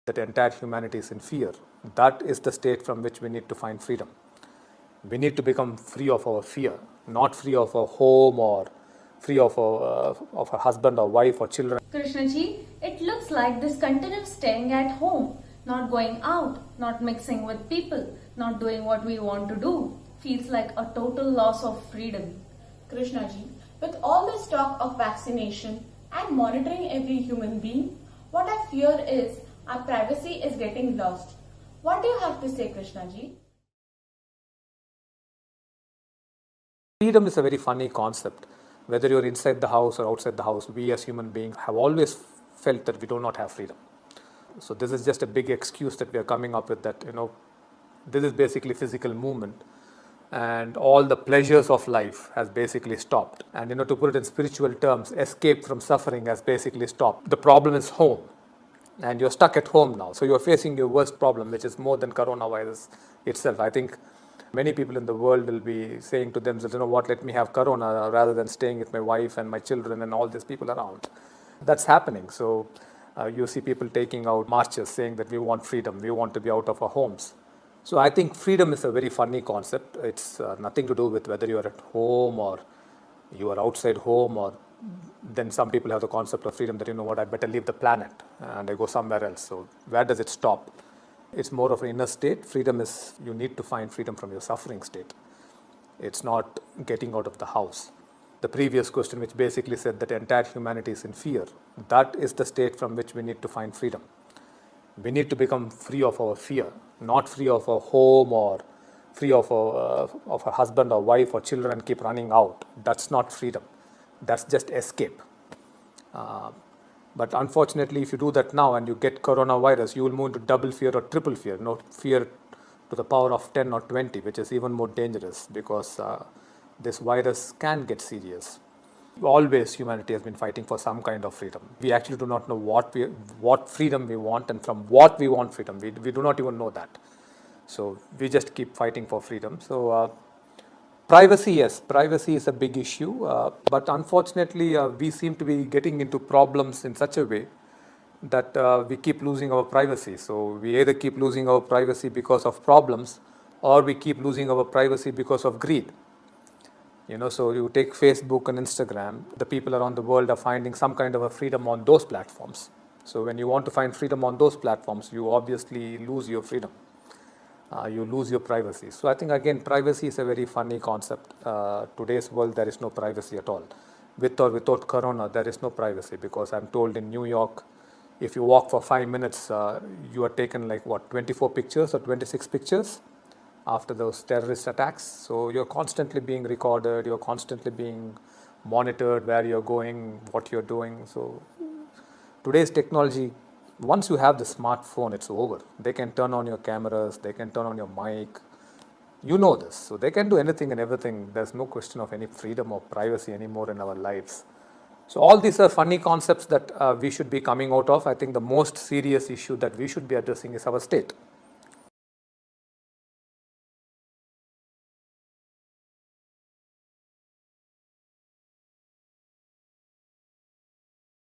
that entire humanity is in fear. That is the state from which we need to find freedom. We need to become free of our fear, not free of our home or free of our husband or wife or children. Krishnaji, it looks like this continuous staying at home, not going out, not mixing with people, not doing what we want to do, feels like a total loss of freedom. Krishnaji, with all this talk of vaccination and monitoring every human being, what I fear is our privacy is getting lost. What do you have to say, Krishnaji? Freedom is a very funny concept. Whether you're inside the house or outside the house, we as human beings have always felt that we do not have freedom. So this is just a big excuse that we are coming up with, that, this is basically physical movement and all the pleasures of life has basically stopped. And, to put it in spiritual terms, escape from suffering has basically stopped. The problem is home. And you're stuck at home now. So you're facing your worst problem, which is more than coronavirus itself. I think many people in the world will be saying to themselves, let me have corona rather than staying with my wife and my children and all these people around. That's happening. So you see people taking out marches saying that we want freedom, we want to be out of our homes. So I think freedom is a very funny concept. It's nothing to do with whether you are at home or you are outside home, or then some people have the concept of freedom that, I better leave the planet and I go somewhere else. So where does it stop? It's more of an inner state. Freedom is, you need to find freedom from your suffering state. It's not getting out of the house. The previous question, which basically said that entire humanity is in fear, that is the state from which we need to find freedom. We need to become free of our fear, not free of our home or free of our husband or wife or children and keep running out. That's not freedom. That's just escape. But unfortunately, if you do that now and you get coronavirus, you will move into double fear or triple fear. Fear to the power of 10 or 20, which is even more dangerous, because this virus can get serious. Always humanity has been fighting for some kind of freedom. We actually do not know what freedom we want and from what we want freedom. We do not even know that. So we just keep fighting for freedom. So privacy, yes, privacy is a big issue, but unfortunately we seem to be getting into problems in such a way that we keep losing our privacy. So we either keep losing our privacy because of problems, or we keep losing our privacy because of greed. So you take Facebook and Instagram, the people around the world are finding some kind of a freedom on those platforms. So when you want to find freedom on those platforms, you obviously lose your freedom. You lose your privacy. So I think, again, privacy is a very funny concept. Today's world, there is no privacy at all. With or without corona, there is no privacy, because I'm told in New York, if you walk for 5 minutes, you are taken 24 pictures or 26 pictures after those terrorist attacks. So you're constantly being recorded, you're constantly being monitored, where you're going, what you're doing. So today's technology, once you have the smartphone, it's over. They can turn on your cameras, they can turn on your mic. You know this. So they can do anything and everything. There's no question of any freedom or privacy anymore in our lives. So all these are funny concepts that we should be coming out of. I think the most serious issue that we should be addressing is our state.